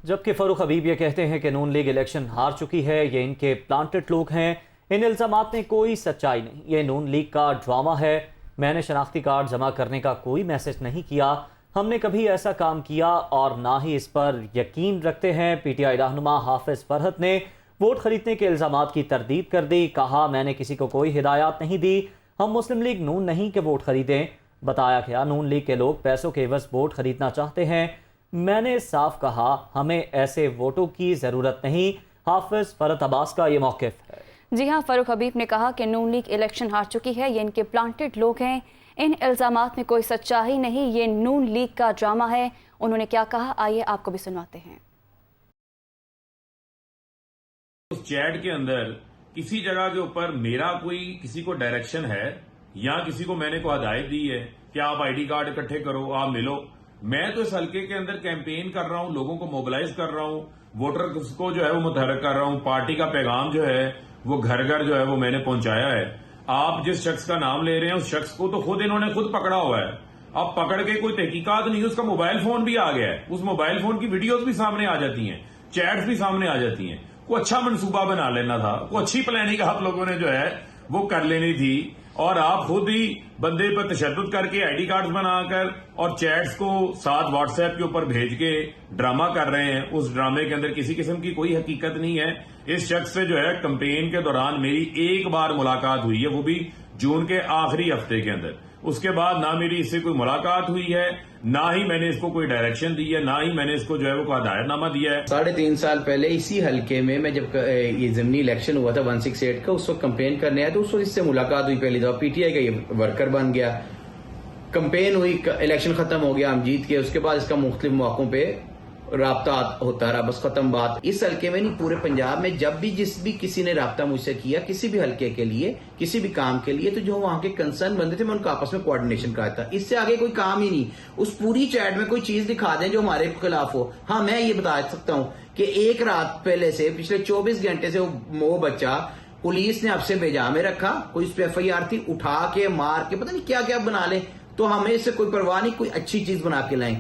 جبکہ فاروق حبیب یہ کہتے ہیں کہ نون لیگ الیکشن ہار چکی ہے، یہ ان کے پلانٹڈ لوگ ہیں، ان الزامات میں کوئی سچائی نہیں، یہ نون لیگ کا ڈرامہ ہے۔ میں نے شناختی کارڈ جمع کرنے کا کوئی میسج نہیں کیا، ہم نے کبھی ایسا کام کیا اور نہ ہی اس پر یقین رکھتے ہیں۔ پی ٹی آئی رہنما حافظ فرحت نے ووٹ خریدنے کے الزامات کی تردید کر دی، کہا میں نے کسی کو کوئی ہدایات نہیں دی، ہم مسلم لیگ نون نہیں کہ ووٹ خریدیں۔ بتایا گیا نون لیگ کے لوگ پیسوں کے عوض ووٹ خریدنا چاہتے ہیں، میں نے صاف کہا ہمیں ایسے ووٹوں کی ضرورت نہیں۔ حافظ فرحت عباس کا یہ موقف ہے۔ جی ہاں، فاروق حبیب نے کہا کہ نون لیگ الیکشن ہار چکی ہے، یہ ان کے پلانٹڈ لوگ ہیں، ان الزامات میں کوئی سچائی نہیں، یہ نون لیگ کا ڈرامہ ہے۔ انہوں نے کیا کہا، آئیے آپ کو بھی سنواتے ہیں۔ اس چیٹ کے اندر کسی جگہ کے اوپر میرا کوئی کسی کو ڈائریکشن ہے یا کسی کو میں نے کوئی ہدایت دی ہے کہ آپ آئی ڈی کارڈ اکٹھے کرو، آپ ملو؟ میں تو اس حلقے کے اندر کیمپین کر رہا ہوں، لوگوں کو موبلائز کر رہا ہوں، ووٹر کو جو ہے وہ متحرک کر رہا ہوں، پارٹی کا پیغام جو ہے وہ گھر گھر جو ہے وہ میں نے پہنچایا ہے۔ آپ جس شخص کا نام لے رہے ہیں اس شخص کو تو خود انہوں نے خود پکڑا ہوا ہے، اب پکڑ کے کوئی تحقیقات نہیں، اس کا موبائل فون بھی آ گیا ہے، اس موبائل فون کی ویڈیوز بھی سامنے آ جاتی ہیں، چیٹس بھی سامنے آ جاتی ہیں۔ کوئی اچھا منصوبہ بنا لینا تھا، کوئی اچھی پلاننگ آپ لوگوں نے جو ہے وہ کر لینی تھی، اور آپ خود ہی بندے پر تشدد کر کے آئی ڈی کارڈز بنا کر اور چیٹس کو ساتھ واٹس ایپ کے اوپر بھیج کے ڈرامہ کر رہے ہیں۔ اس ڈرامے کے اندر کسی قسم کی کوئی حقیقت نہیں ہے۔ اس شخص سے جو ہے کمپین کے دوران میری ایک بار ملاقات ہوئی ہے، وہ بھی جون کے آخری ہفتے کے اندر۔ اس کے بعد نہ میری اس سے کوئی ملاقات ہوئی ہے، نہ ہی میں نے اس کو کوئی ڈائریکشن دی ہے، نہ ہی میں نے اس کو جو ہے وہ کوئی ہدایت نامہ دیا ہے۔ 3.5 سال پہلے اسی حلقے میں جب یہ ضمنی الیکشن ہوا تھا 168 کا، اس وقت کمپین کرنے آیا تو اس وقت اس سے ملاقات ہوئی پہلی دفعہ، پی ٹی آئی کا یہ ورکر بن گیا، کمپین ہوئی، الیکشن ختم ہو گیا، ہم جیت کے اس کے بعد اس کا مختلف مواقعوں پہ رابطہ ہوتا رہا، بس ختم بات۔ اس حلقے میں نہیں، پورے پنجاب میں جب بھی کسی نے رابطہ مجھ سے کیا کسی بھی حلقے کے لیے، کسی بھی کام کے لیے، تو جو وہاں کے کنسرن بندے تھے میں ان کا آپس میں کوارڈینیشن کرایا تھا۔ اس سے آگے کوئی کام ہی نہیں۔ اس پوری چیٹ میں کوئی چیز دکھا دیں جو ہمارے خلاف ہو۔ ہاں، میں یہ بتا سکتا ہوں کہ ایک رات پہلے سے پچھلے 24 گھنٹے سے وہ بچہ پولیس نے اب سے بیجا میں رکھا، کوئی اس پہ ایف آئی آر تھی، اٹھا کے مار کے پتہ نہیں کیا کیا بنا لے، تو ہمیں اس سے کوئی پرواہ نہیں، کوئی اچھی چیز بنا کے لائیں۔